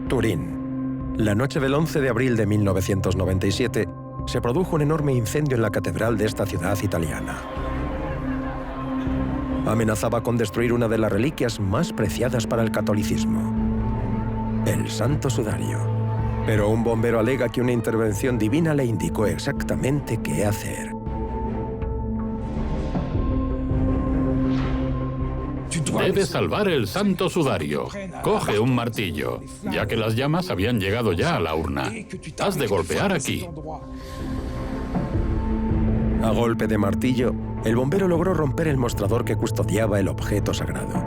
Turín. La noche del 11 de abril de 1997 se produjo un enorme incendio en la catedral de esta ciudad italiana. Amenazaba con destruir una de las reliquias más preciadas para el catolicismo, el Santo Sudario. Pero un bombero alega que una intervención divina le indicó exactamente qué hacer. Debes salvar el Santo Sudario. Coge un martillo, ya que las llamas habían llegado ya a la urna. Has de golpear aquí. A golpe de martillo, el bombero logró romper el mostrador que custodiaba el objeto sagrado.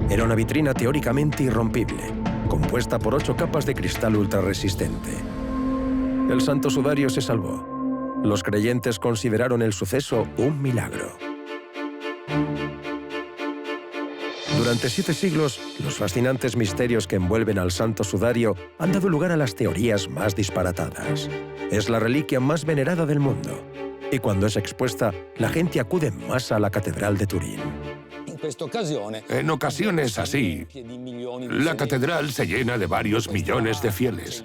Era una vitrina teóricamente irrompible, compuesta por 8 capas de cristal ultrarresistente. El Santo Sudario se salvó. Los creyentes consideraron el suceso un milagro. Durante 7 siglos, los fascinantes misterios que envuelven al Santo Sudario han dado lugar a las teorías más disparatadas. Es la reliquia más venerada del mundo, y cuando es expuesta, la gente acude en masa a la Catedral de Turín. En ocasiones así, la catedral se llena de varios millones de fieles.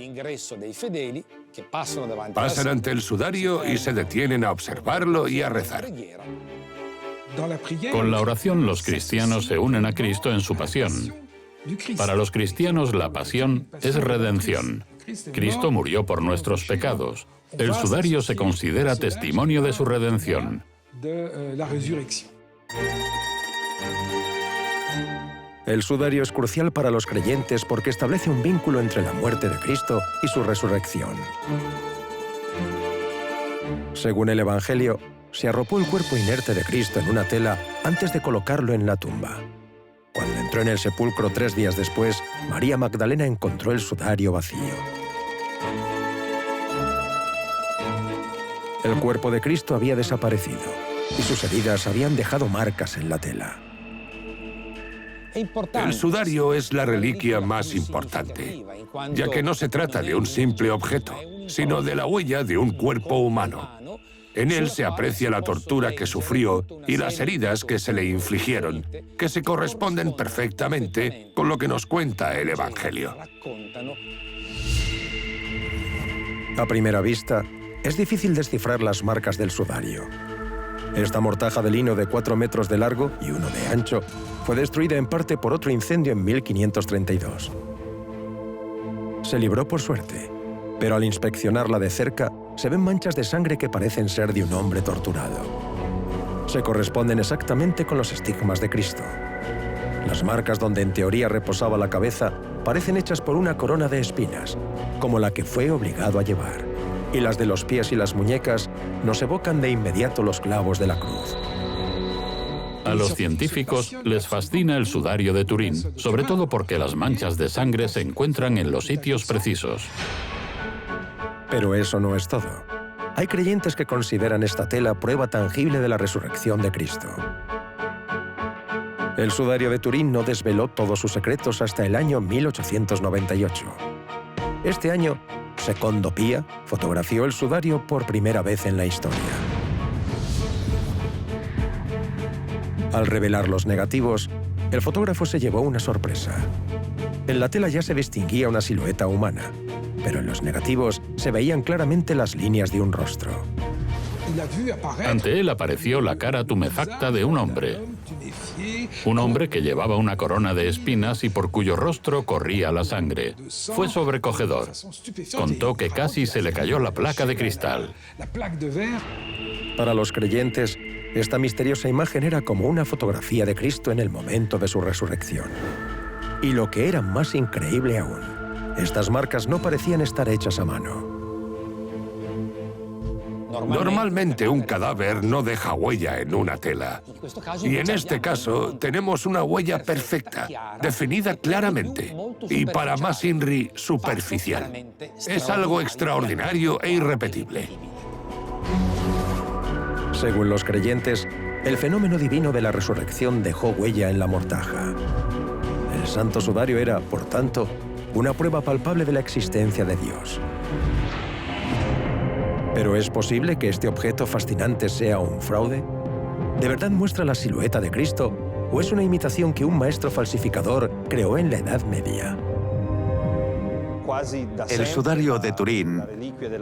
Pasan ante el sudario y se detienen a observarlo y a rezar. Con la oración, los cristianos se unen a Cristo en su pasión. Para los cristianos, la pasión es redención. Cristo murió por nuestros pecados. El sudario se considera testimonio de su redención. El sudario es crucial para los creyentes porque establece un vínculo entre la muerte de Cristo y su resurrección. Según el Evangelio, se arropó el cuerpo inerte de Cristo en una tela antes de colocarlo en la tumba. Cuando entró en el sepulcro 3 días después, María Magdalena encontró el sudario vacío. El cuerpo de Cristo había desaparecido y sus heridas habían dejado marcas en la tela. El sudario es la reliquia más importante, ya que no se trata de un simple objeto, sino de la huella de un cuerpo humano. En él se aprecia la tortura que sufrió y las heridas que se le infligieron, que se corresponden perfectamente con lo que nos cuenta el Evangelio. A primera vista, es difícil descifrar las marcas del sudario. Esta mortaja de lino de 4 metros de largo y 1 de ancho fue destruida en parte por otro incendio en 1532. Se libró por suerte, pero al inspeccionarla de cerca, se ven manchas de sangre que parecen ser de un hombre torturado. Se corresponden exactamente con los estigmas de Cristo. Las marcas donde en teoría reposaba la cabeza parecen hechas por una corona de espinas, como la que fue obligado a llevar. Y las de los pies y las muñecas nos evocan de inmediato los clavos de la cruz. A los científicos les fascina el sudario de Turín, sobre todo porque las manchas de sangre se encuentran en los sitios precisos. Pero eso no es todo. Hay creyentes que consideran esta tela prueba tangible de la resurrección de Cristo. El sudario de Turín no desveló todos sus secretos hasta el año 1898. Este año, Secondo Pía fotografió el sudario por primera vez en la historia. Al revelar los negativos, el fotógrafo se llevó una sorpresa. En la tela ya se distinguía una silueta humana, pero en los negativos se veían claramente las líneas de un rostro. Ante él apareció la cara tumefacta de un hombre que llevaba una corona de espinas y por cuyo rostro corría la sangre. Fue sobrecogedor. Contó que casi se le cayó la placa de cristal. Para los creyentes, esta misteriosa imagen era como una fotografía de Cristo en el momento de su resurrección. Y lo que era más increíble aún, estas marcas no parecían estar hechas a mano. Normalmente un cadáver no deja huella en una tela. Y en este caso tenemos una huella perfecta, definida claramente, y para más INRI, superficial. Es algo extraordinario e irrepetible. Según los creyentes, el fenómeno divino de la resurrección dejó huella en la mortaja. El Santo Sudario era, por tanto, una prueba palpable de la existencia de Dios. ¿Pero es posible que este objeto fascinante sea un fraude? ¿De verdad muestra la silueta de Cristo o es una imitación que un maestro falsificador creó en la Edad Media? El sudario de Turín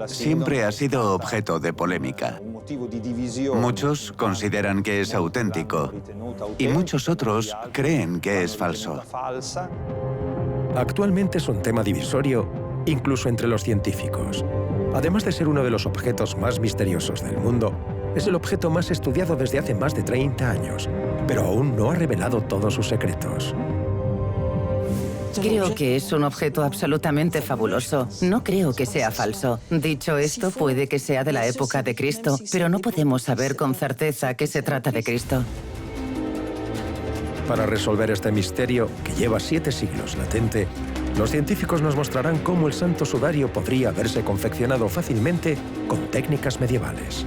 siempre ha sido objeto de polémica. Muchos consideran que es auténtico y muchos otros creen que es falso. Actualmente es un tema divisorio incluso entre los científicos. Además de ser uno de los objetos más misteriosos del mundo, es el objeto más estudiado desde hace más de 30 años, pero aún no ha revelado todos sus secretos. Creo que es un objeto absolutamente fabuloso. No creo que sea falso. Dicho esto, puede que sea de la época de Cristo, pero no podemos saber con certeza que se trata de Cristo. Para resolver este misterio, que lleva 7 siglos latente, los científicos nos mostrarán cómo el santo sudario podría haberse confeccionado fácilmente con técnicas medievales.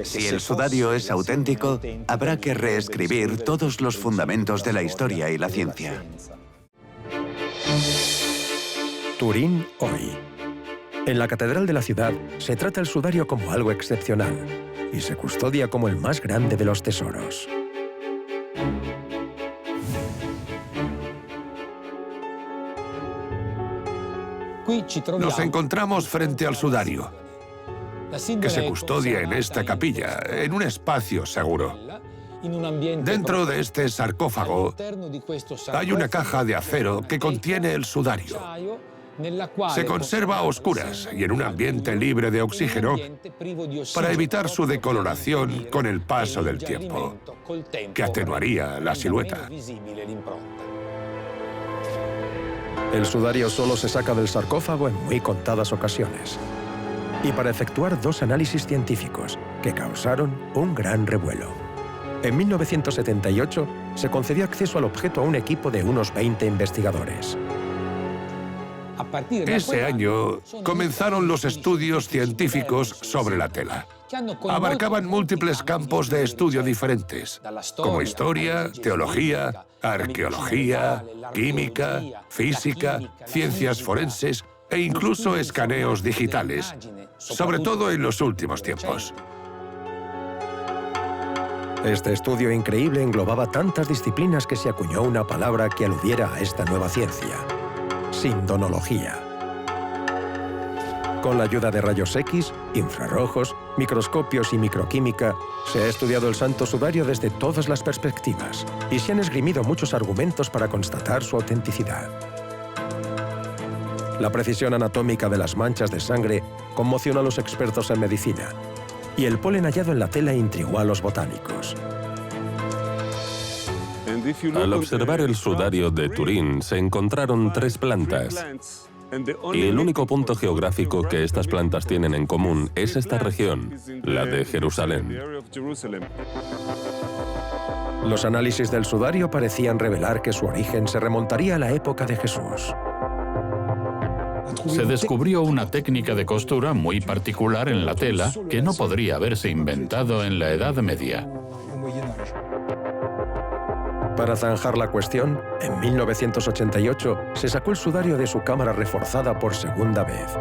Si el sudario es auténtico, habrá que reescribir todos los fundamentos de la historia y la ciencia. Turín hoy. En la catedral de la ciudad se trata el sudario como algo excepcional y se custodia como el más grande de los tesoros. Nos encontramos frente al sudario, que se custodia en esta capilla, en un espacio seguro. Dentro de este sarcófago hay una caja de acero que contiene el sudario. Se conserva a oscuras y en un ambiente libre de oxígeno para evitar su decoloración con el paso del tiempo, que atenuaría la silueta. El sudario solo se saca del sarcófago en muy contadas ocasiones y para efectuar 2 análisis científicos que causaron un gran revuelo. En 1978 se concedió acceso al objeto a un equipo de unos 20 investigadores. Ese año comenzaron los estudios científicos sobre la tela. Abarcaban múltiples campos de estudio diferentes, como historia, teología, arqueología, química, física, ciencias forenses e incluso escaneos digitales, sobre todo en los últimos tiempos. Este estudio increíble englobaba tantas disciplinas que se acuñó una palabra que aludiera a esta nueva ciencia: sindonología. Con la ayuda de rayos X, infrarrojos, microscopios y microquímica, se ha estudiado el santo sudario desde todas las perspectivas y se han esgrimido muchos argumentos para constatar su autenticidad. La precisión anatómica de las manchas de sangre conmocionó a los expertos en medicina y el polen hallado en la tela intrigó a los botánicos. Al observar el sudario de Turín, se encontraron 3 plantas. Y el único punto geográfico que estas plantas tienen en común es esta región, la de Jerusalén. Los análisis del sudario parecían revelar que su origen se remontaría a la época de Jesús. Se descubrió una técnica de costura muy particular en la tela que no podría haberse inventado en la Edad Media. Para zanjar la cuestión, en 1988 se sacó el sudario de su cámara reforzada por segunda vez.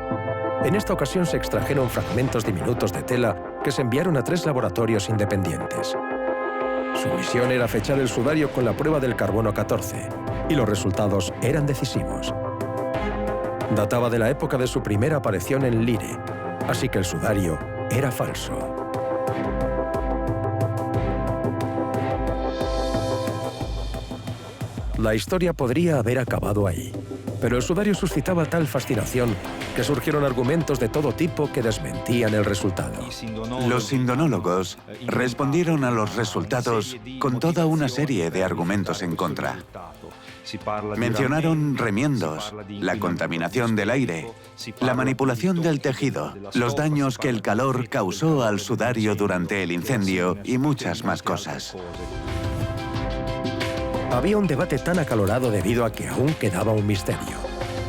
En esta ocasión se extrajeron fragmentos diminutos de tela que se enviaron a 3 laboratorios independientes. Su misión era fechar el sudario con la prueba del carbono 14, y los resultados eran decisivos. Databa de la época de su primera aparición en Lire, así que el sudario era falso. La historia podría haber acabado ahí, pero el sudario suscitaba tal fascinación que surgieron argumentos de todo tipo que desmentían el resultado. Los sindonólogos respondieron a los resultados con toda una serie de argumentos en contra. Mencionaron remiendos, la contaminación del aire, la manipulación del tejido, los daños que el calor causó al sudario durante el incendio y muchas más cosas. Había un debate tan acalorado debido a que aún quedaba un misterio.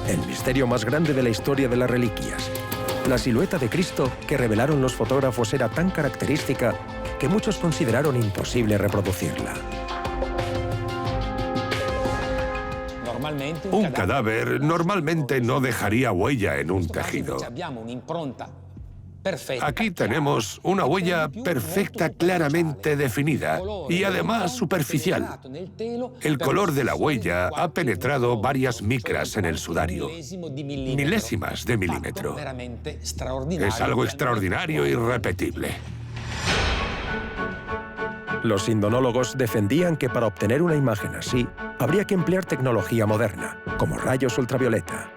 El misterio más grande de la historia de las reliquias. La silueta de Cristo que revelaron los fotógrafos era tan característica que muchos consideraron imposible reproducirla. Un cadáver normalmente no dejaría huella en un tejido. Aquí tenemos una huella perfecta, claramente definida y además superficial. El color de la huella ha penetrado varias micras en el sudario, milésimas de milímetro. Es algo extraordinario y irrepetible. Los sindonólogos defendían que para obtener una imagen así, habría que emplear tecnología moderna, como rayos ultravioleta.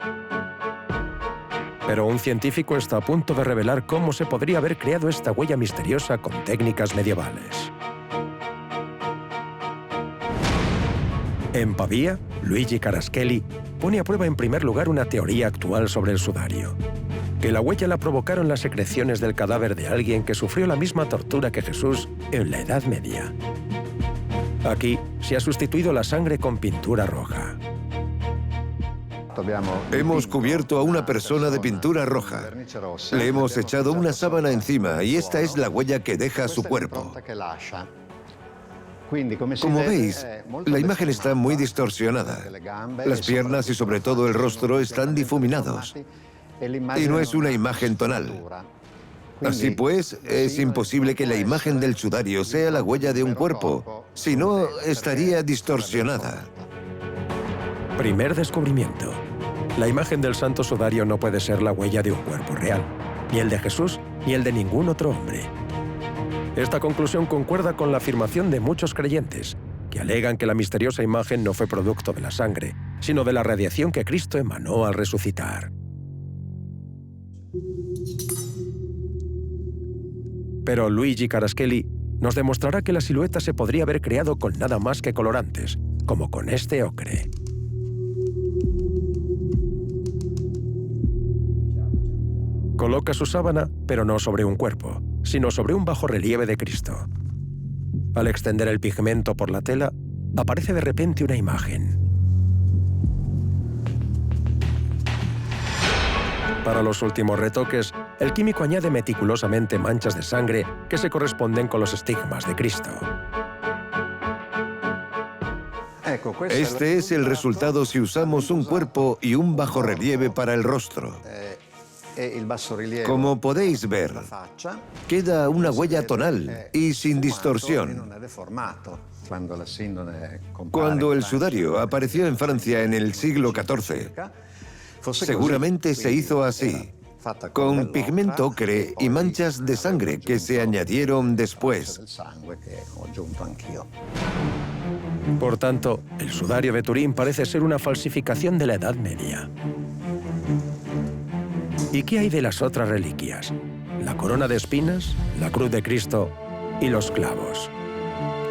Pero un científico está a punto de revelar cómo se podría haber creado esta huella misteriosa con técnicas medievales. En Pavía, Luigi Caraschelli pone a prueba en primer lugar una teoría actual sobre el sudario, que la huella la provocaron las secreciones del cadáver de alguien que sufrió la misma tortura que Jesús en la Edad Media. Aquí se ha sustituido la sangre con pintura roja. Hemos cubierto a una persona de pintura roja. Le hemos echado una sábana encima y esta es la huella que deja su cuerpo. Como veis, la imagen está muy distorsionada. Las piernas y sobre todo el rostro están difuminados. Y no es una imagen tonal. Así pues, es imposible que la imagen del sudario sea la huella de un cuerpo. Si no, estaría distorsionada. Primer descubrimiento. La imagen del Santo Sudario no puede ser la huella de un cuerpo real, ni el de Jesús, ni el de ningún otro hombre. Esta conclusión concuerda con la afirmación de muchos creyentes, que alegan que la misteriosa imagen no fue producto de la sangre, sino de la radiación que Cristo emanó al resucitar. Pero Luigi Caraschelli nos demostrará que la silueta se podría haber creado con nada más que colorantes, como con este ocre. Coloca su sábana, pero no sobre un cuerpo, sino sobre un bajorrelieve de Cristo. Al extender el pigmento por la tela, aparece de repente una imagen. Para los últimos retoques, el químico añade meticulosamente manchas de sangre que se corresponden con los estigmas de Cristo. Este es el resultado si usamos un cuerpo y un bajorrelieve para el rostro. Como podéis ver, queda una huella tonal y sin distorsión. Cuando el sudario apareció en Francia en el siglo XIV, seguramente se hizo así, con pigmento ocre y manchas de sangre que se añadieron después. Por tanto, el sudario de Turín parece ser una falsificación de la Edad Media. ¿Y qué hay de las otras reliquias? La corona de espinas, la cruz de Cristo y los clavos.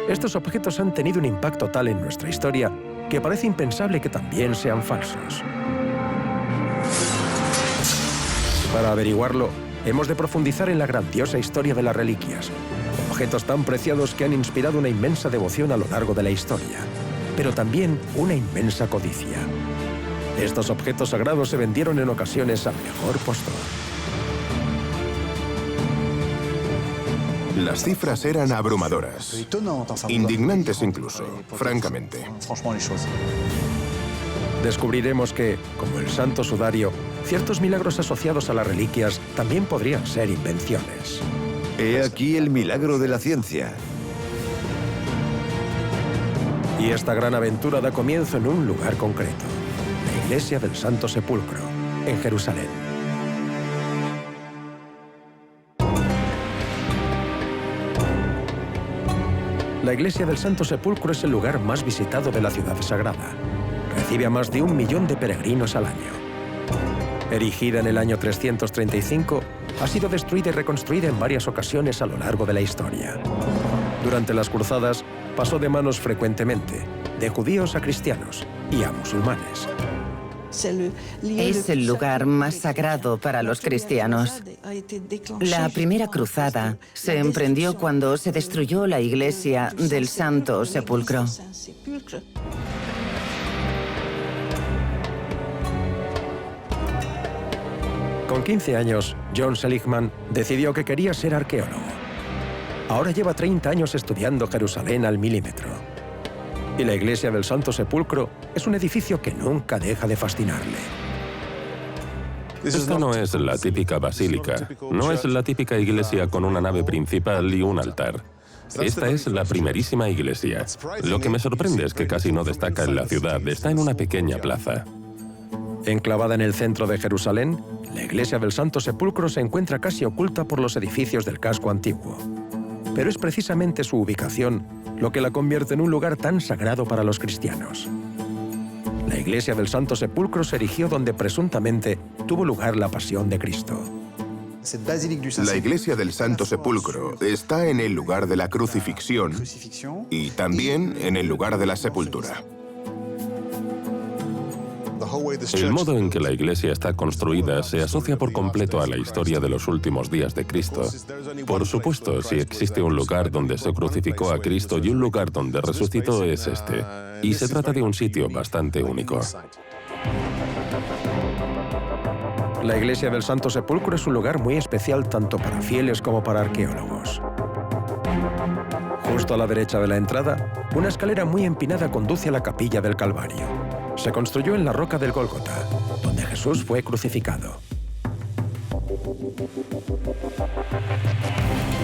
Estos objetos han tenido un impacto tal en nuestra historia que parece impensable que también sean falsos. Para averiguarlo, hemos de profundizar en la grandiosa historia de las reliquias, objetos tan preciados que han inspirado una inmensa devoción a lo largo de la historia, pero también una inmensa codicia. Estos objetos sagrados se vendieron en ocasiones al mejor postor. Las cifras eran abrumadoras, indignantes incluso, francamente. Descubriremos que, como el Santo Sudario, ciertos milagros asociados a las reliquias también podrían ser invenciones. He aquí el milagro de la ciencia. Y esta gran aventura da comienzo en un lugar concreto, la Iglesia del Santo Sepulcro, en Jerusalén. La Iglesia del Santo Sepulcro es el lugar más visitado de la ciudad sagrada. Recibe a más de 1 millón de peregrinos al año. Erigida en el año 335, ha sido destruida y reconstruida en varias ocasiones a lo largo de la historia. Durante las cruzadas, pasó de manos frecuentemente, de judíos a cristianos y a musulmanes. Es el lugar más sagrado para los cristianos. La primera cruzada se emprendió cuando se destruyó la iglesia del Santo Sepulcro. Con 15 años, John Seligman decidió que quería ser arqueólogo. Ahora lleva 30 años estudiando Jerusalén al milímetro. Y la Iglesia del Santo Sepulcro es un edificio que nunca deja de fascinarle. Esta no es la típica basílica, no es la típica iglesia con una nave principal y un altar. Esta es la primerísima iglesia. Lo que me sorprende es que casi no destaca en la ciudad, está en una pequeña plaza. Enclavada en el centro de Jerusalén, la iglesia del Santo Sepulcro se encuentra casi oculta por los edificios del casco antiguo. Pero es precisamente su ubicación lo que la convierte en un lugar tan sagrado para los cristianos. La iglesia del Santo Sepulcro se erigió donde presuntamente tuvo lugar la pasión de Cristo. La iglesia del Santo Sepulcro está en el lugar de la crucifixión y también en el lugar de la sepultura. El modo en que la iglesia está construida se asocia por completo a la historia de los últimos días de Cristo. Por supuesto, si existe un lugar donde se crucificó a Cristo y un lugar donde resucitó, es este. Y se trata de un sitio bastante único. La iglesia del Santo Sepulcro es un lugar muy especial tanto para fieles como para arqueólogos. Justo a la derecha de la entrada, una escalera muy empinada conduce a la capilla del Calvario. Se construyó en la roca del Gólgota, donde Jesús fue crucificado.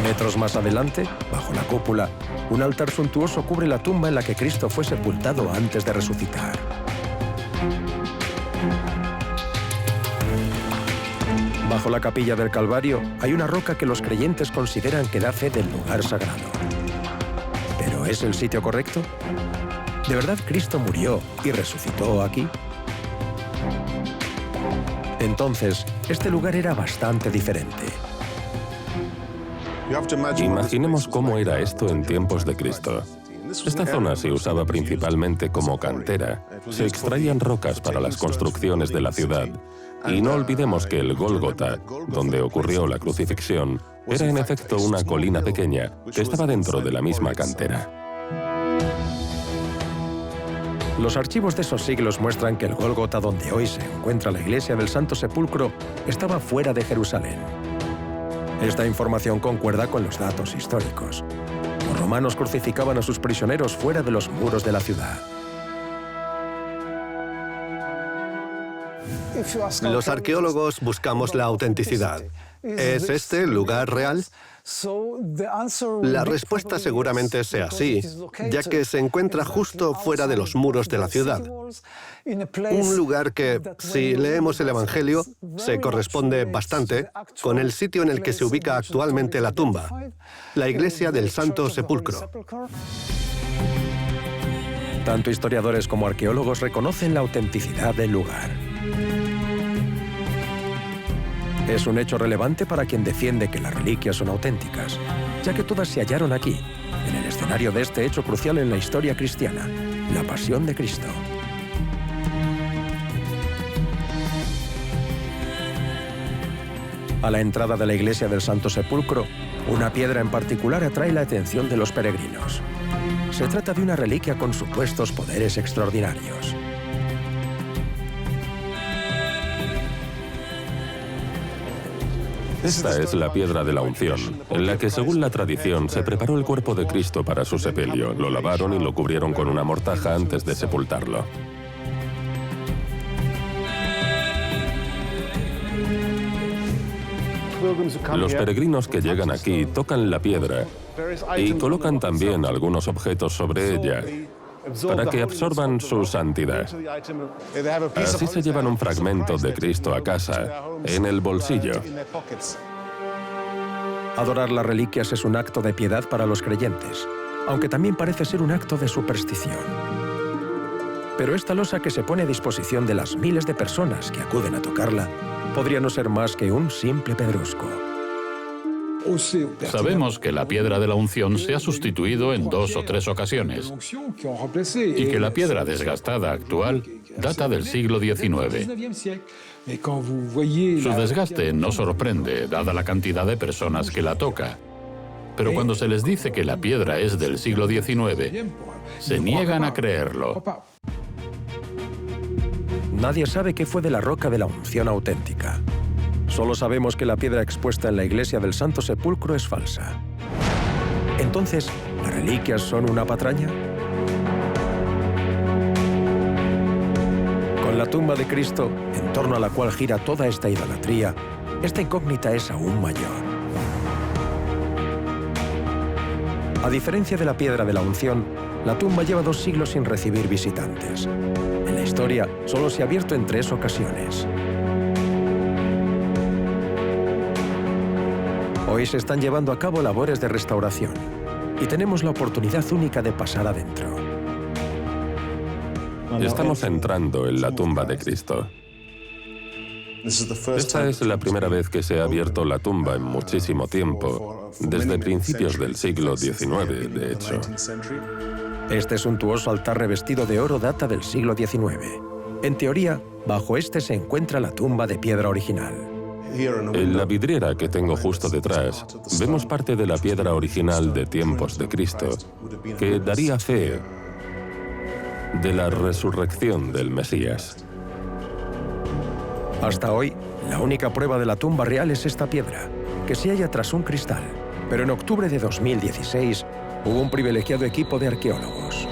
Metros más adelante, bajo la cúpula, un altar suntuoso cubre la tumba en la que Cristo fue sepultado antes de resucitar. Bajo la capilla del Calvario hay una roca que los creyentes consideran que da fe del lugar sagrado. ¿Pero es el sitio correcto? ¿De verdad Cristo murió y resucitó aquí? Entonces, este lugar era bastante diferente. Imaginemos cómo era esto en tiempos de Cristo. Esta zona se usaba principalmente como cantera. Se extraían rocas para las construcciones de la ciudad. Y no olvidemos que el Gólgota, donde ocurrió la crucifixión, era en efecto una colina pequeña que estaba dentro de la misma cantera. Los archivos de esos siglos muestran que el Gólgota, donde hoy se encuentra la iglesia del Santo Sepulcro, estaba fuera de Jerusalén. Esta información concuerda con los datos históricos. Los romanos crucificaban a sus prisioneros fuera de los muros de la ciudad. Los arqueólogos buscamos la autenticidad. ¿Es este el lugar real? La respuesta seguramente sea sí, ya que se encuentra justo fuera de los muros de la ciudad. Un lugar que, si leemos el Evangelio, se corresponde bastante con el sitio en el que se ubica actualmente la tumba, la iglesia del Santo Sepulcro. Tanto historiadores como arqueólogos reconocen la autenticidad del lugar. Es un hecho relevante para quien defiende que las reliquias son auténticas, ya que todas se hallaron aquí, en el escenario de este hecho crucial en la historia cristiana, la Pasión de Cristo. A la entrada de la iglesia del Santo Sepulcro, una piedra en particular atrae la atención de los peregrinos. Se trata de una reliquia con supuestos poderes extraordinarios. Esta es la piedra de la unción, en la que, según la tradición, se preparó el cuerpo de Cristo para su sepelio, lo lavaron y lo cubrieron con una mortaja antes de sepultarlo. Los peregrinos que llegan aquí tocan la piedra y colocan también algunos objetos sobre ella para que absorban su santidad. Así se llevan un fragmento de Cristo a casa, en el bolsillo. Adorar las reliquias es un acto de piedad para los creyentes, aunque también parece ser un acto de superstición. Pero esta losa que se pone a disposición de las miles de personas que acuden a tocarla podría no ser más que un simple pedrusco. Sabemos que la piedra de la unción se ha sustituido en 2 o 3 ocasiones y que la piedra desgastada actual data del siglo XIX. Su desgaste no sorprende, dada la cantidad de personas que la toca. Pero cuando se les dice que la piedra es del siglo XIX, se niegan a creerlo. Nadie sabe qué fue de la roca de la unción auténtica. Solo sabemos que la piedra expuesta en la iglesia del Santo Sepulcro es falsa. Entonces, ¿las reliquias son una patraña? Con Con la tumba de Cristo, en torno a la cual gira toda esta idolatría, esta incógnita es aún mayor. A diferencia de la piedra de la unción, la tumba lleva 2 siglos sin recibir visitantes. En la historia, solo se ha abierto en 3 ocasiones. Hoy se están llevando a cabo labores de restauración y tenemos la oportunidad única de pasar adentro. Estamos entrando en la tumba de Cristo. Esta es la primera vez que se ha abierto la tumba en muchísimo tiempo, desde principios del siglo XIX, de hecho. Este suntuoso altar revestido de oro data del siglo XIX. En teoría, bajo este se encuentra la tumba de piedra original. En la vidriera que tengo justo detrás, vemos parte de la piedra original de tiempos de Cristo, que daría fe de la resurrección del Mesías. Hasta hoy, la única prueba de la tumba real es esta piedra, que se halla tras un cristal. Pero en octubre de 2016, hubo un privilegiado equipo de arqueólogos.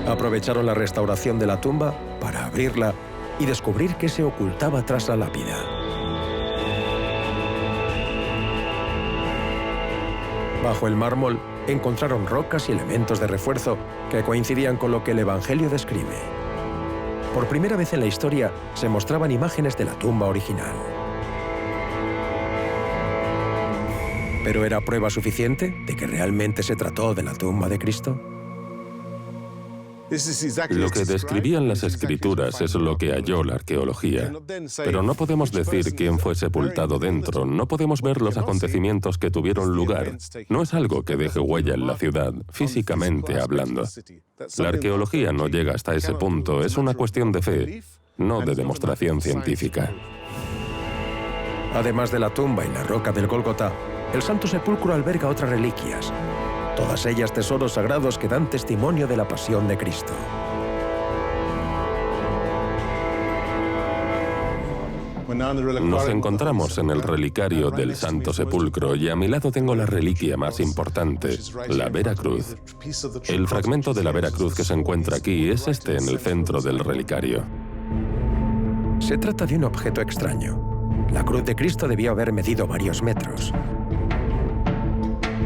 Aprovecharon la restauración de la tumba para abrirla y descubrir qué se ocultaba tras la lápida. Bajo el mármol, encontraron rocas y elementos de refuerzo que coincidían con lo que el Evangelio describe. Por primera vez en la historia, se mostraban imágenes de la tumba original. ¿Pero era prueba suficiente de que realmente se trató de la tumba de Cristo? Lo que describían las escrituras es lo que halló la arqueología. Pero no podemos decir quién fue sepultado dentro, no podemos ver los acontecimientos que tuvieron lugar. No es algo que deje huella en la ciudad, físicamente hablando. La arqueología no llega hasta ese punto, es una cuestión de fe, no de demostración científica. Además de la tumba y la roca del Gólgota, el Santo Sepulcro alberga otras reliquias, todas ellas tesoros sagrados que dan testimonio de la pasión de Cristo. Nos encontramos en el relicario del Santo Sepulcro y a mi lado tengo la reliquia más importante, la Vera Cruz. El fragmento de la Vera Cruz que se encuentra aquí es este en el centro del relicario. Se trata de un objeto extraño. La cruz de Cristo debió haber medido varios metros.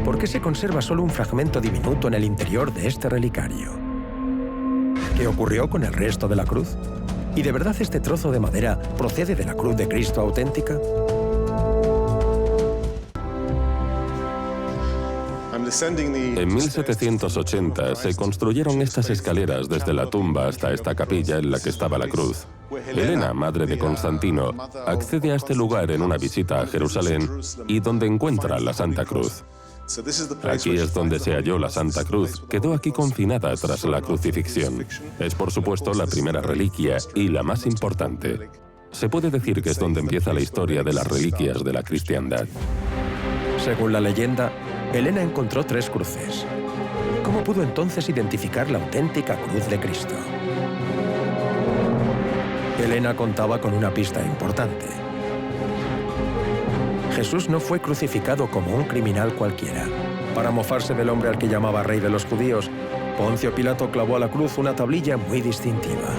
¿Por qué se conserva solo un fragmento diminuto en el interior de este relicario? ¿Qué ocurrió con el resto de la cruz? ¿Y de verdad este trozo de madera procede de la cruz de Cristo auténtica? En 1780 se construyeron estas escaleras desde la tumba hasta esta capilla en la que estaba la cruz. Helena, madre de Constantino, accede a este lugar en una visita a Jerusalén y donde encuentra la Santa Cruz. Aquí es donde se halló la Santa Cruz. Quedó aquí confinada tras la crucifixión. Es, por supuesto, la primera reliquia y la más importante. Se puede decir que es donde empieza la historia de las reliquias de la cristiandad. Según la leyenda, Helena encontró 3 cruces. ¿Cómo pudo entonces identificar la auténtica cruz de Cristo? Helena contaba con una pista importante. Jesús no fue crucificado como un criminal cualquiera. Para mofarse del hombre al que llamaba rey de los judíos, Poncio Pilato clavó a la cruz una tablilla muy distintiva.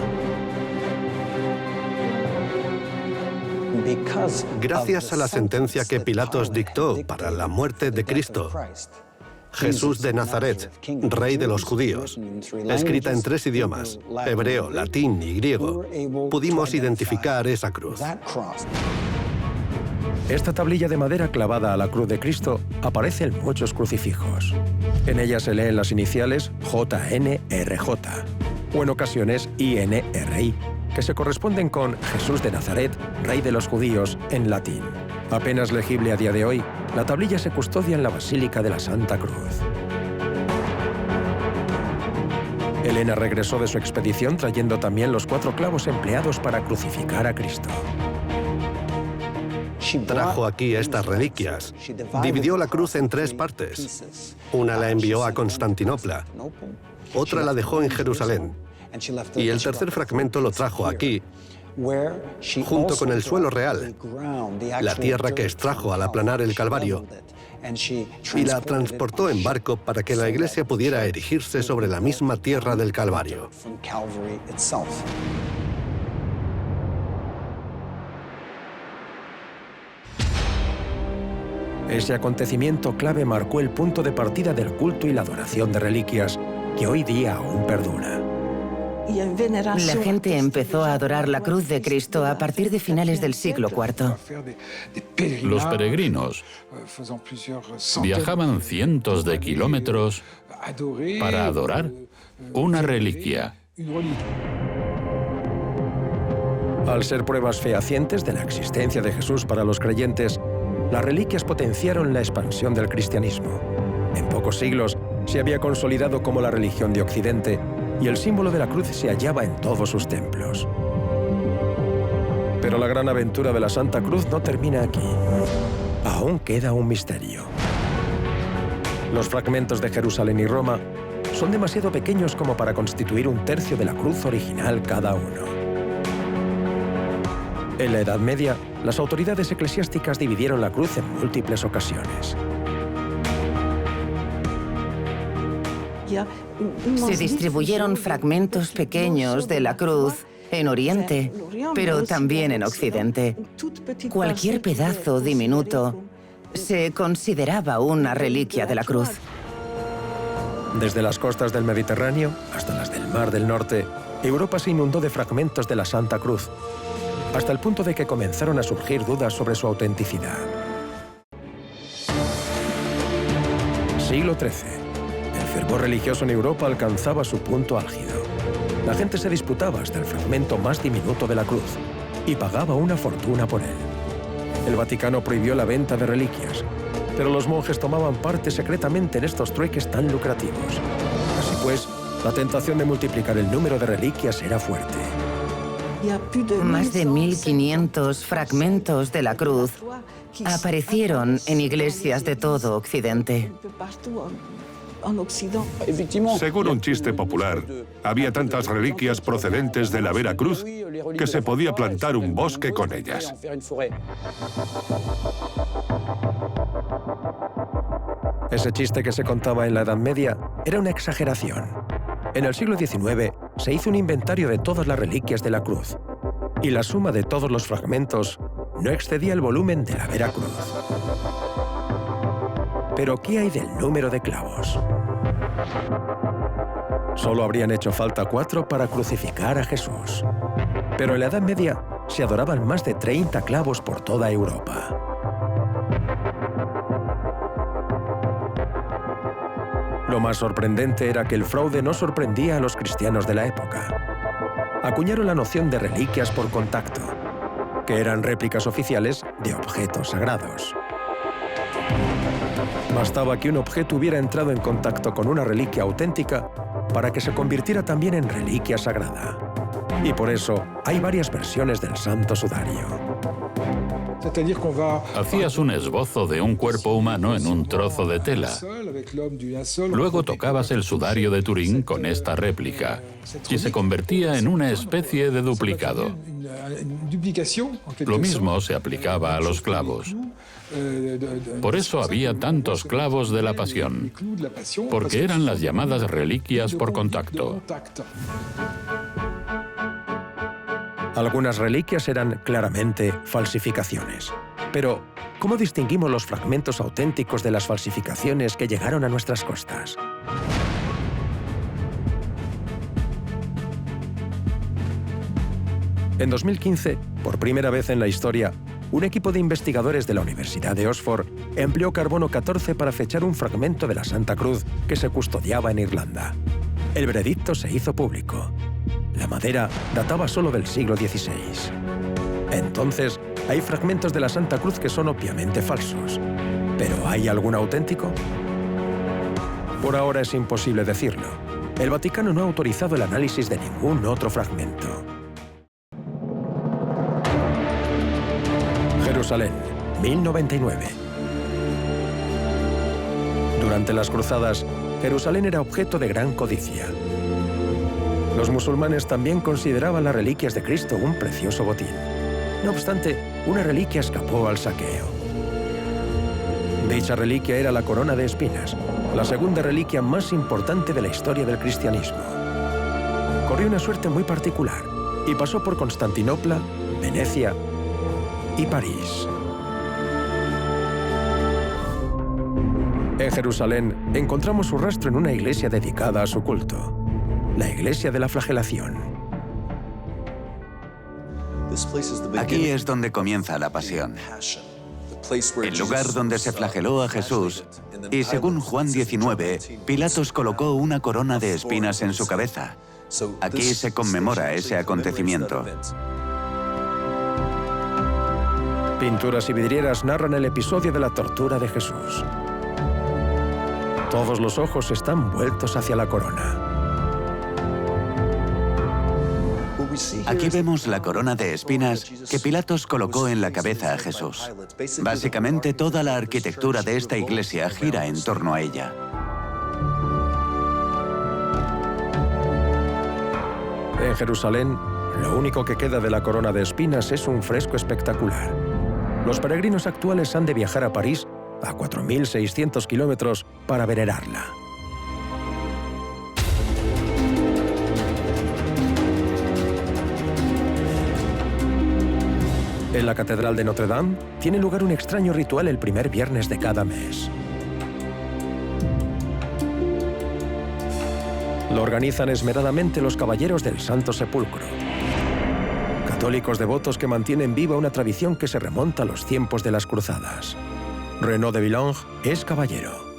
Gracias a la sentencia que Pilatos dictó para la muerte de Cristo, Jesús de Nazaret, rey de los judíos, escrita en 3 idiomas, hebreo, latín y griego, pudimos identificar esa cruz. Esta tablilla de madera clavada a la cruz de Cristo aparece en muchos crucifijos. En ella se leen las iniciales JNRJ, o en ocasiones INRI, que se corresponden con Jesús de Nazaret, rey de los judíos, en latín. Apenas legible a día de hoy, la tablilla se custodia en la Basílica de la Santa Cruz. Helena regresó de su expedición trayendo también los 4 clavos empleados para crucificar a Cristo. Trajo aquí estas reliquias. Dividió la cruz en 3 partes. Una la envió a Constantinopla, otra la dejó en Jerusalén, y el tercer fragmento lo trajo aquí, junto con el suelo real, la tierra que extrajo al aplanar el Calvario, y la transportó en barco para que la iglesia pudiera erigirse sobre la misma tierra del Calvario. Ese acontecimiento clave marcó el punto de partida del culto y la adoración de reliquias que hoy día aún perdura. La gente empezó a adorar la cruz de Cristo a partir de finales del siglo IV. Los peregrinos viajaban cientos de kilómetros para adorar una reliquia. Al ser pruebas fehacientes de la existencia de Jesús para los creyentes, las reliquias potenciaron la expansión del cristianismo. En pocos siglos se había consolidado como la religión de Occidente y el símbolo de la cruz se hallaba en todos sus templos. Pero la gran aventura de la Santa Cruz no termina aquí. Aún queda un misterio. Los fragmentos de Jerusalén y Roma son demasiado pequeños como para constituir un tercio de la cruz original cada uno. En la Edad Media, las autoridades eclesiásticas dividieron la cruz en múltiples ocasiones. Se distribuyeron fragmentos pequeños de la cruz en Oriente, pero también en Occidente. Cualquier pedazo diminuto se consideraba una reliquia de la cruz. Desde las costas del Mediterráneo hasta las del Mar del Norte, Europa se inundó de fragmentos de la Santa Cruz, hasta el punto de que comenzaron a surgir dudas sobre su autenticidad. Siglo XIII. El fervor religioso en Europa alcanzaba su punto álgido. La gente se disputaba hasta el fragmento más diminuto de la cruz y pagaba una fortuna por él. El Vaticano prohibió la venta de reliquias, pero los monjes tomaban parte secretamente en estos trueques tan lucrativos. Así pues, la tentación de multiplicar el número de reliquias era fuerte. Más de 1500 fragmentos de la cruz aparecieron en iglesias de todo Occidente. Según un chiste popular, había tantas reliquias procedentes de la Vera Cruz que se podía plantar un bosque con ellas. Ese chiste que se contaba en la Edad Media era una exageración. En el siglo XIX se hizo un inventario de todas las reliquias de la cruz, y la suma de todos los fragmentos no excedía el volumen de la Vera Cruz. Pero ¿qué hay del número de clavos? Solo habrían hecho falta 4 para crucificar a Jesús. Pero en la Edad Media se adoraban más de 30 clavos por toda Europa. Lo más sorprendente era que el fraude no sorprendía a los cristianos de la época. Acuñaron la noción de reliquias por contacto, que eran réplicas oficiales de objetos sagrados. Bastaba que un objeto hubiera entrado en contacto con una reliquia auténtica para que se convirtiera también en reliquia sagrada. Y por eso hay varias versiones del Santo Sudario. Hacías un esbozo de un cuerpo humano en un trozo de tela. Luego tocabas el sudario de Turín con esta réplica y se convertía en una especie de duplicado. Lo mismo se aplicaba a los clavos. Por eso había tantos clavos de la Pasión, porque eran las llamadas reliquias por contacto. Algunas reliquias eran claramente falsificaciones. Pero, ¿cómo distinguimos los fragmentos auténticos de las falsificaciones que llegaron a nuestras costas? En 2015, por primera vez en la historia, un equipo de investigadores de la Universidad de Oxford empleó carbono 14 para fechar un fragmento de la Santa Cruz que se custodiaba en Irlanda. El veredicto se hizo público. La madera databa solo del siglo XVI. Entonces, hay fragmentos de la Santa Cruz que son obviamente falsos. ¿Pero hay algún auténtico? Por ahora es imposible decirlo. El Vaticano no ha autorizado el análisis de ningún otro fragmento. Jerusalén, 1099. Durante las cruzadas, Jerusalén era objeto de gran codicia. Los musulmanes también consideraban las reliquias de Cristo un precioso botín. No obstante, una reliquia escapó al saqueo. Dicha reliquia era la corona de espinas, la segunda reliquia más importante de la historia del cristianismo. Corrió una suerte muy particular y pasó por Constantinopla, Venecia y París. En Jerusalén encontramos su rastro en una iglesia dedicada a su culto, la Iglesia de la Flagelación. Aquí es donde comienza la pasión, el lugar donde se flageló a Jesús, y según Juan 19, Pilatos colocó una corona de espinas en su cabeza. Aquí se conmemora ese acontecimiento. Pinturas y vidrieras narran el episodio de la tortura de Jesús. Todos los ojos están vueltos hacia la corona. Aquí vemos la corona de espinas que Pilatos colocó en la cabeza a Jesús. Básicamente, toda la arquitectura de esta iglesia gira en torno a ella. En Jerusalén, lo único que queda de la corona de espinas es un fresco espectacular. Los peregrinos actuales han de viajar a París, a 4.600 kilómetros, para venerarla. En la Catedral de Notre Dame tiene lugar un extraño ritual el primer viernes de cada mes. Lo organizan esmeradamente los caballeros del Santo Sepulcro, católicos devotos que mantienen viva una tradición que se remonta a los tiempos de las cruzadas. Renaud de Villonge es caballero.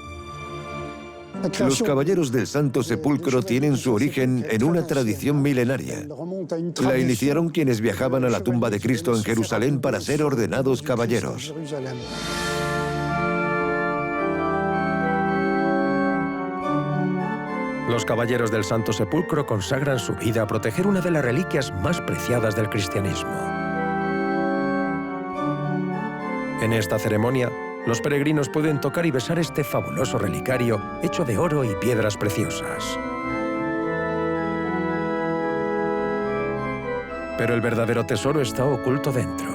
Los caballeros del Santo Sepulcro tienen su origen en una tradición milenaria. La iniciaron quienes viajaban a la tumba de Cristo en Jerusalén para ser ordenados caballeros. Los caballeros del Santo Sepulcro consagran su vida a proteger una de las reliquias más preciadas del cristianismo. En esta ceremonia, los peregrinos pueden tocar y besar este fabuloso relicario hecho de oro y piedras preciosas. Pero el verdadero tesoro está oculto dentro.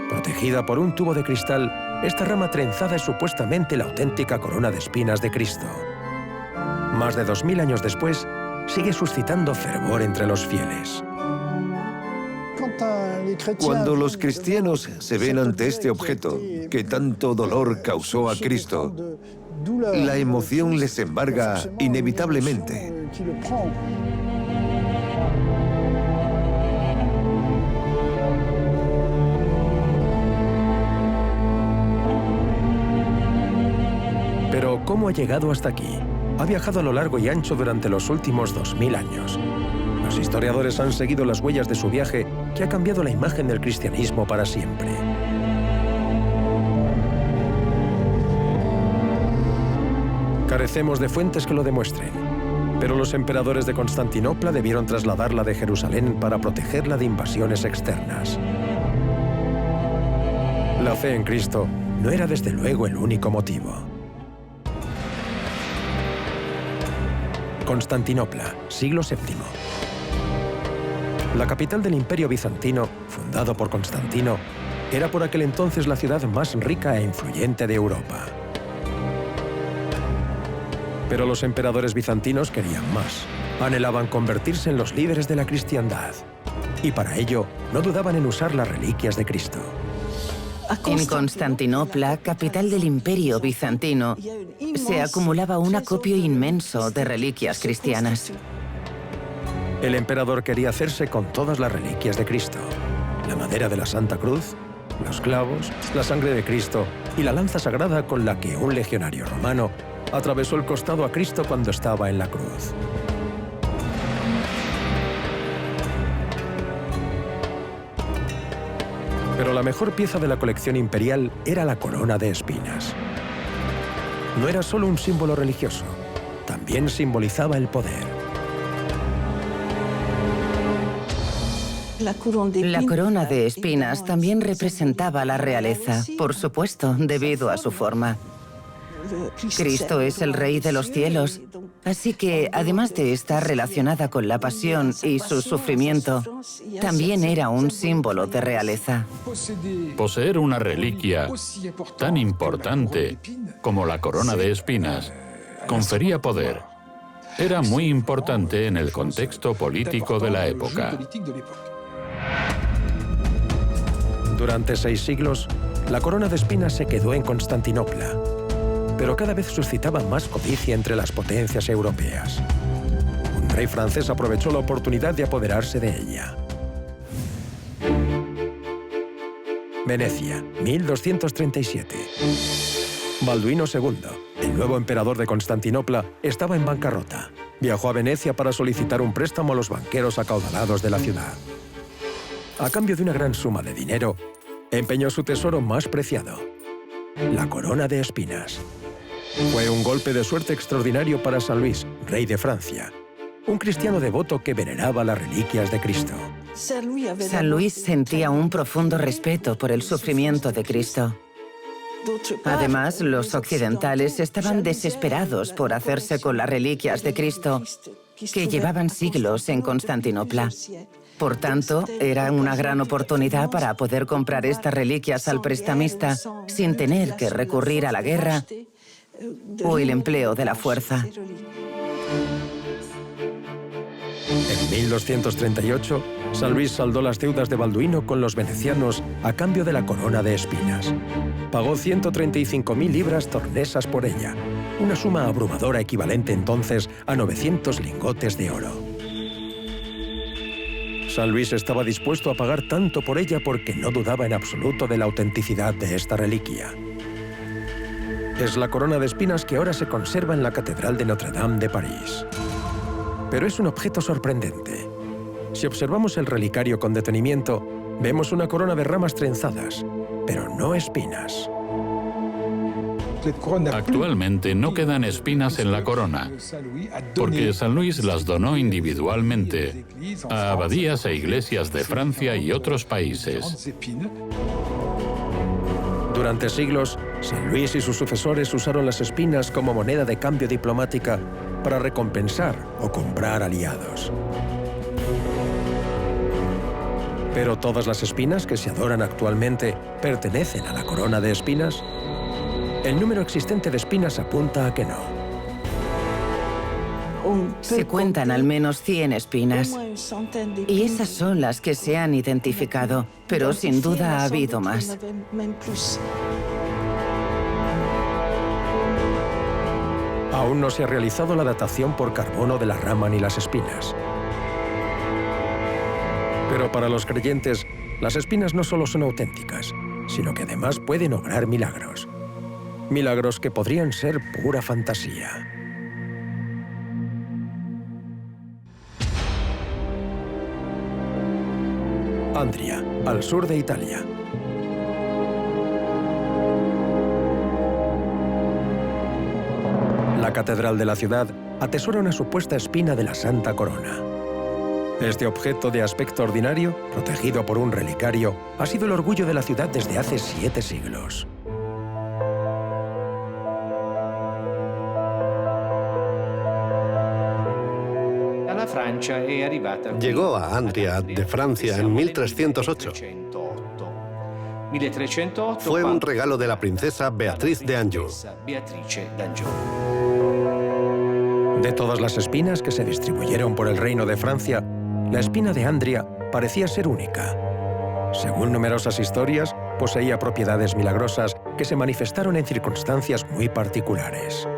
Protegida por un tubo de cristal, esta rama trenzada es supuestamente la auténtica corona de espinas de Cristo. Más de 2000 años después, sigue suscitando fervor entre los fieles. Cuando los cristianos se ven ante este objeto que tanto dolor causó a Cristo, la emoción les embarga inevitablemente. Pero, ¿cómo ha llegado hasta aquí? Ha viajado a lo largo y ancho durante los últimos 2000 años. Los historiadores han seguido las huellas de su viaje, que ha cambiado la imagen del cristianismo para siempre. Carecemos de fuentes que lo demuestren, pero los emperadores de Constantinopla debieron trasladarla de Jerusalén para protegerla de invasiones externas. La fe en Cristo no era desde luego el único motivo. Constantinopla, siglo VII. La capital del Imperio Bizantino, fundado por Constantino, era por aquel entonces la ciudad más rica e influyente de Europa. Pero los emperadores bizantinos querían más. Anhelaban convertirse en los líderes de la cristiandad. Y para ello, no dudaban en usar las reliquias de Cristo. En Constantinopla, capital del Imperio Bizantino, se acumulaba un acopio inmenso de reliquias cristianas. El emperador quería hacerse con todas las reliquias de Cristo: la madera de la Santa Cruz, los clavos, la sangre de Cristo y la lanza sagrada con la que un legionario romano atravesó el costado a Cristo cuando estaba en la cruz. Pero la mejor pieza de la colección imperial era la corona de espinas. No era solo un símbolo religioso, también simbolizaba el poder. La corona de espinas también representaba la realeza, por supuesto, debido a su forma. Cristo es el Rey de los cielos, así que, además de estar relacionada con la pasión y su sufrimiento, también era un símbolo de realeza. Poseer una reliquia tan importante como la corona de espinas confería poder. Era muy importante en el contexto político de la época. Durante 6 siglos, la corona de espinas se quedó en Constantinopla. pero cada vez suscitaba más codicia entre las potencias europeas. Un rey francés aprovechó la oportunidad de apoderarse de ella. Venecia, 1237. Balduino II, el nuevo emperador de Constantinopla, estaba en bancarrota. Viajó a Venecia para solicitar un préstamo a los banqueros acaudalados de la ciudad. A cambio de una gran suma de dinero, empeñó su tesoro más preciado, la corona de espinas. Fue un golpe de suerte extraordinario para San Luis, rey de Francia, un cristiano devoto que veneraba las reliquias de Cristo. San Luis sentía un profundo respeto por el sufrimiento de Cristo. Además, los occidentales estaban desesperados por hacerse con las reliquias de Cristo, que llevaban siglos en Constantinopla. Por tanto, era una gran oportunidad para poder comprar estas reliquias al prestamista sin tener que recurrir a la guerra o el empleo de la fuerza. En 1238, San Luis saldó las deudas de Balduino con los venecianos a cambio de la corona de espinas. Pagó 135.000 libras tornesas por ella, una suma abrumadora equivalente entonces a 900 lingotes de oro. San Luis estaba dispuesto a pagar tanto por ella porque no dudaba en absoluto de la autenticidad de esta reliquia. Es la corona de espinas que ahora se conserva en la Catedral de Notre Dame de París. Pero es un objeto sorprendente. Si observamos el relicario con detenimiento, vemos una corona de ramas trenzadas, pero no espinas. Actualmente no quedan espinas en la corona, porque San Luis las donó individualmente a abadías e iglesias de Francia y otros países. Durante siglos, San Luis y sus sucesores usaron las espinas como moneda de cambio diplomática para recompensar o comprar aliados. ¿Pero todas las espinas que se adoran actualmente pertenecen a la corona de espinas? El número existente de espinas apunta a que no. Se cuentan al menos 100 espinas, y esas son las que se han identificado, pero sin duda ha habido más. Aún no se ha realizado la datación por carbono de la rama ni las espinas. Pero para los creyentes, las espinas no solo son auténticas, sino que además pueden obrar milagros. Milagros que podrían ser pura fantasía. Andria, al sur de Italia. La catedral de la ciudad atesora una supuesta espina de la Santa Corona. Este objeto de aspecto ordinario, protegido por un relicario, ha sido el orgullo de la ciudad desde hace 7 siglos. Llegó a Andria, de Francia, en 1308. Fue un regalo de la princesa Beatriz de Anjou. De todas las espinas que se distribuyeron por el reino de Francia, la espina de Andria parecía ser única. Según numerosas historias, poseía propiedades milagrosas que se manifestaron en circunstancias muy particulares.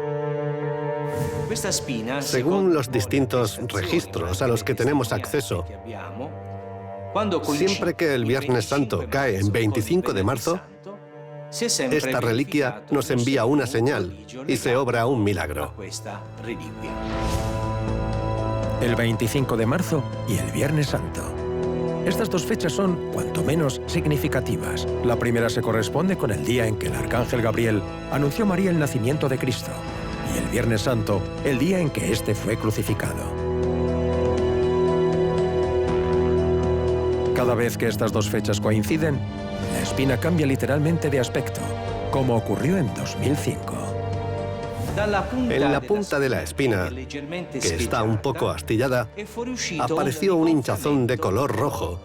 Según los distintos registros a los que tenemos acceso, siempre que el Viernes Santo cae en 25 de marzo, esta reliquia nos envía una señal y se obra un milagro. El 25 de marzo y el Viernes Santo. Estas dos fechas son, cuanto menos, significativas. La primera se corresponde con el día en que el arcángel Gabriel anunció a María el nacimiento de Cristo, y el Viernes Santo, el día en que éste fue crucificado. Cada vez que estas dos fechas coinciden, la espina cambia literalmente de aspecto, como ocurrió en 2005. En la punta de la espina, que está un poco astillada, apareció un hinchazón de color rojo,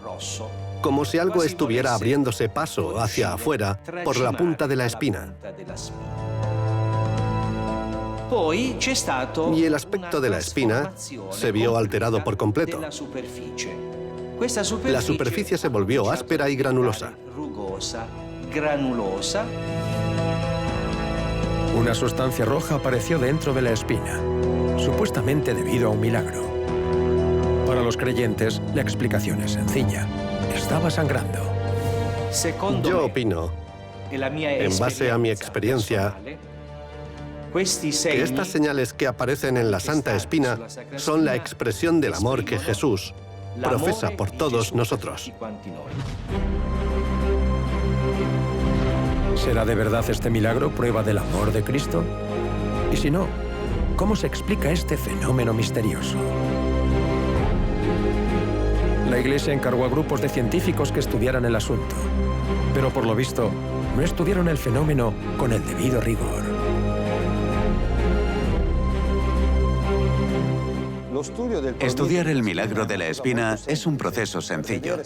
como si algo estuviera abriéndose paso hacia afuera por la punta de la espina. Y el aspecto de la espina se vio alterado por completo. La superficie se volvió áspera y granulosa. Una sustancia roja apareció dentro de la espina, supuestamente debido a un milagro. Para los creyentes, la explicación es sencilla. Estaba sangrando. Yo opino, en base a mi experiencia, que estas señales que aparecen en la Santa Espina son la expresión del amor que Jesús profesa por todos nosotros. ¿Será de verdad este milagro prueba del amor de Cristo? Y si no, ¿cómo se explica este fenómeno misterioso? La Iglesia encargó a grupos de científicos que estudiaran el asunto, pero por lo visto, no estudiaron el fenómeno con el debido rigor. Estudiar el milagro de la espina es un proceso sencillo.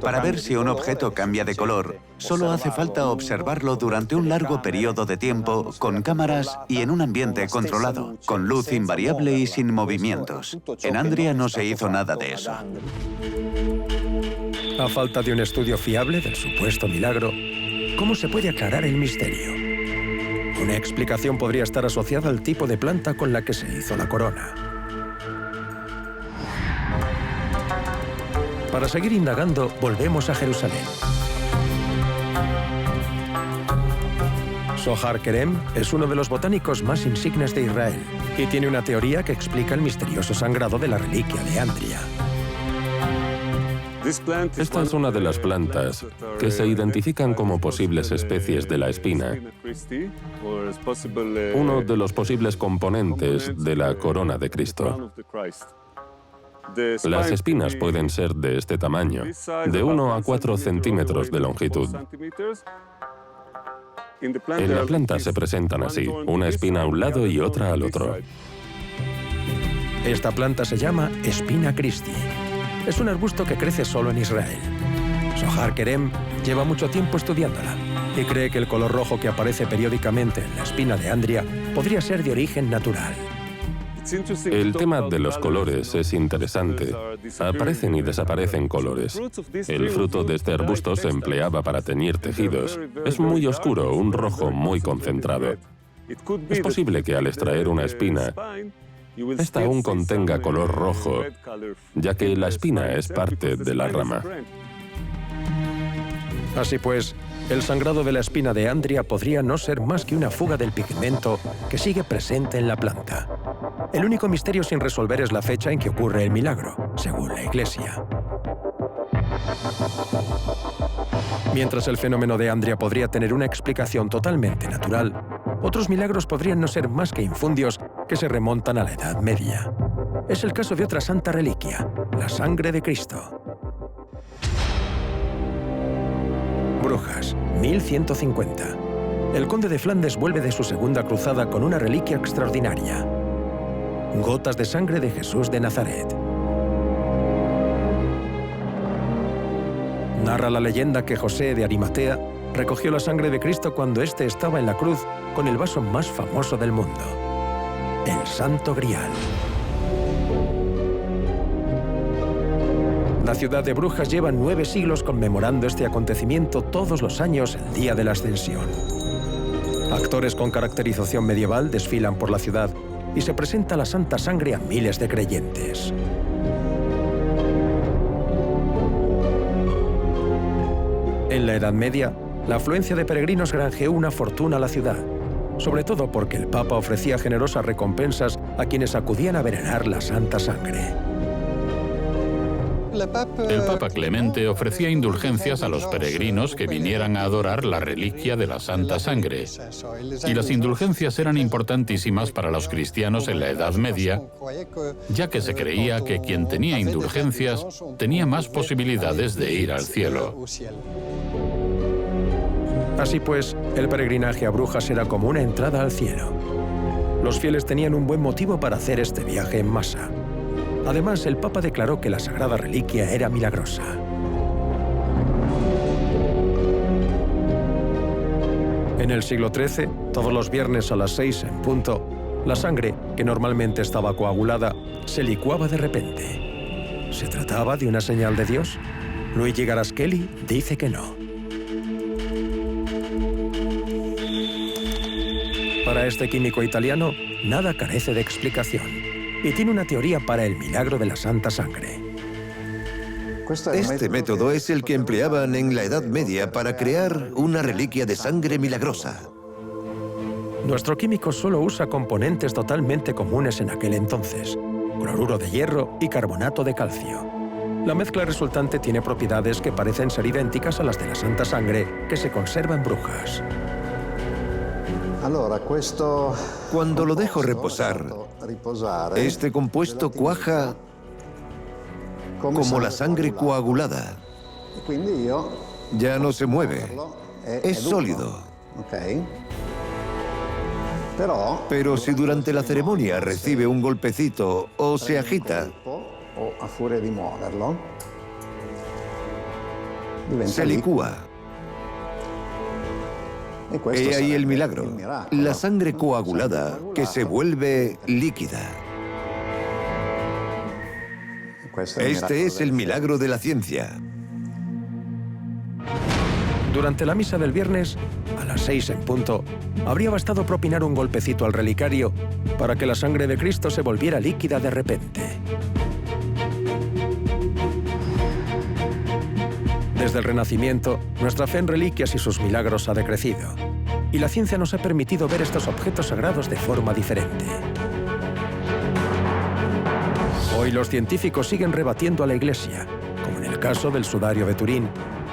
Para ver si un objeto cambia de color, solo hace falta observarlo durante un largo periodo de tiempo con cámaras y en un ambiente controlado, con luz invariable y sin movimientos. En Andria no se hizo nada de eso. A falta de un estudio fiable del supuesto milagro, ¿cómo se puede aclarar el misterio? Una explicación podría estar asociada al tipo de planta con la que se hizo la corona. Para seguir indagando, volvemos a Jerusalén. Zohar Kerem es uno de los botánicos más insignes de Israel y tiene una teoría que explica el misterioso sangrado de la reliquia de Andria. Esta es una de las plantas que se identifican como posibles especies de la espina, uno de los posibles componentes de la corona de Cristo. Las espinas pueden ser de este tamaño, de 1 a 4 centímetros de longitud. En la planta se presentan así, una espina a un lado y otra al otro. Esta planta se llama Spina Christi. Es un arbusto que crece solo en Israel. Zohar Kerem lleva mucho tiempo estudiándola y cree que el color rojo que aparece periódicamente en la espina de Andria podría ser de origen natural. El tema de los colores es interesante. Aparecen y desaparecen colores. El fruto de este arbusto se empleaba para teñir tejidos. Es muy oscuro, un rojo muy concentrado. Es posible que al extraer una espina, esta aún contenga color rojo, ya que la espina es parte de la rama. Así pues, el sangrado de la espina de Andria podría no ser más que una fuga del pigmento que sigue presente en la planta. El único misterio sin resolver es la fecha en que ocurre el milagro, según la Iglesia. Mientras el fenómeno de Andria podría tener una explicación totalmente natural, otros milagros podrían no ser más que infundios que se remontan a la Edad Media. Es el caso de otra santa reliquia, la sangre de Cristo. Brujas, 1150. El conde de Flandes vuelve de su segunda cruzada con una reliquia extraordinaria: gotas de sangre de Jesús de Nazaret. Narra la leyenda que José de Arimatea recogió la sangre de Cristo cuando éste estaba en la cruz con el vaso más famoso del mundo, el Santo Grial. La ciudad de Brujas lleva 9 siglos conmemorando este acontecimiento todos los años el día de la Ascensión. Actores con caracterización medieval desfilan por la ciudad y se presenta la Santa Sangre a miles de creyentes. En la Edad Media, la afluencia de peregrinos granjeó una fortuna a la ciudad, sobre todo porque el Papa ofrecía generosas recompensas a quienes acudían a venerar la Santa Sangre. El Papa Clemente ofrecía indulgencias a los peregrinos que vinieran a adorar la reliquia de la Santa Sangre. Y las indulgencias eran importantísimas para los cristianos en la Edad Media, ya que se creía que quien tenía indulgencias tenía más posibilidades de ir al cielo. Así pues, el peregrinaje a Brujas era como una entrada al cielo. Los fieles tenían un buen motivo para hacer este viaje en masa. Además, el Papa declaró que la sagrada reliquia era milagrosa. En el siglo XIII, todos los viernes a las 6 en punto, la sangre, que normalmente estaba coagulada, se licuaba de repente. ¿Se trataba de una señal de Dios? Luigi Garaschelli dice que no. Para este químico italiano, nada carece de explicación. Y tiene una teoría para el milagro de la Santa Sangre. Este método es el que empleaban en la Edad Media para crear una reliquia de sangre milagrosa. Nuestro químico solo usa componentes totalmente comunes en aquel entonces: cloruro de hierro y carbonato de calcio. La mezcla resultante tiene propiedades que parecen ser idénticas a las de la Santa Sangre que se conserva en Brujas. Cuando lo dejo reposar, este compuesto cuaja como la sangre coagulada. Ya no se mueve. Es sólido. Pero si durante la ceremonia recibe un golpecito o se agita, se licúa. He ahí el milagro, la sangre coagulada que se vuelve líquida. Este es el milagro de la ciencia. Durante la misa del viernes, a las 6 en punto, habría bastado propinar un golpecito al relicario para que la sangre de Cristo se volviera líquida de repente. Desde el Renacimiento, nuestra fe en reliquias y sus milagros ha decrecido, y la ciencia nos ha permitido ver estos objetos sagrados de forma diferente. Hoy los científicos siguen rebatiendo a la Iglesia, como en el caso del sudario de Turín,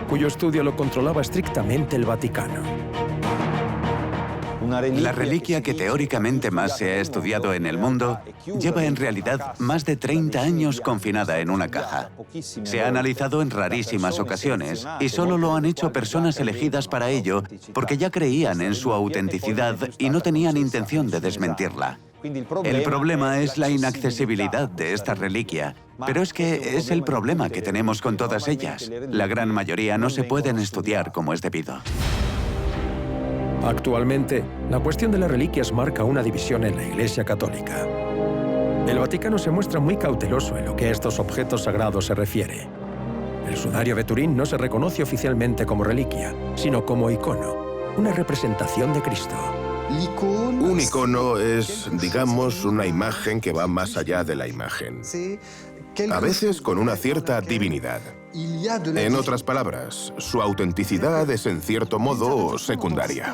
cuyo estudio lo controlaba estrictamente el Vaticano. La reliquia que teóricamente más se ha estudiado en el mundo lleva en realidad más de 30 años confinada en una caja. Se ha analizado en rarísimas ocasiones y solo lo han hecho personas elegidas para ello porque ya creían en su autenticidad y no tenían intención de desmentirla. El problema es la inaccesibilidad de esta reliquia, pero es que es el problema que tenemos con todas ellas. La gran mayoría no se pueden estudiar como es debido. Actualmente, la cuestión de las reliquias marca una división en la Iglesia Católica. El Vaticano se muestra muy cauteloso en lo que a estos objetos sagrados se refiere. El sudario de Turín no se reconoce oficialmente como reliquia, sino como icono, una representación de Cristo. Un icono es, digamos, una imagen que va más allá de la imagen. A veces con una cierta divinidad. En otras palabras, su autenticidad es en cierto modo secundaria.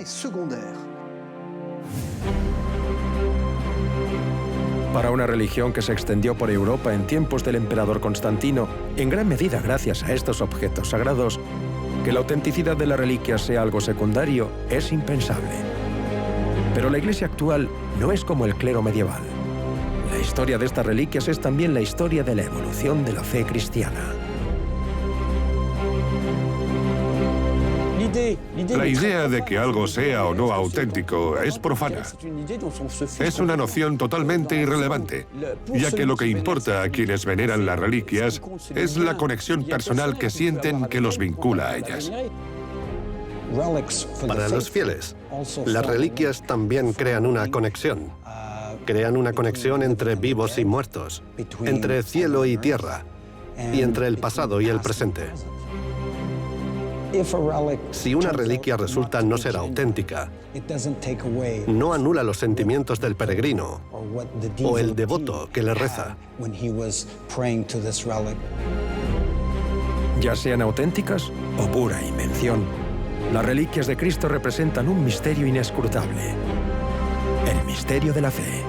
Para una religión que se extendió por Europa en tiempos del emperador Constantino, en gran medida gracias a estos objetos sagrados, que la autenticidad de la reliquia sea algo secundario es impensable. Pero la Iglesia actual no es como el clero medieval. La historia de estas reliquias es también la historia de la evolución de la fe cristiana. La idea de que algo sea o no auténtico es profana. Es una noción totalmente irrelevante, ya que lo que importa a quienes veneran las reliquias es la conexión personal que sienten que los vincula a ellas. Para los fieles, las reliquias también crean una conexión. Crean una conexión entre vivos y muertos, entre cielo y tierra, y entre el pasado y el presente. Si una reliquia resulta no ser auténtica, no anula los sentimientos del peregrino o el devoto que le reza. Ya sean auténticas o pura invención, las reliquias de Cristo representan un misterio inescrutable: el misterio de la fe.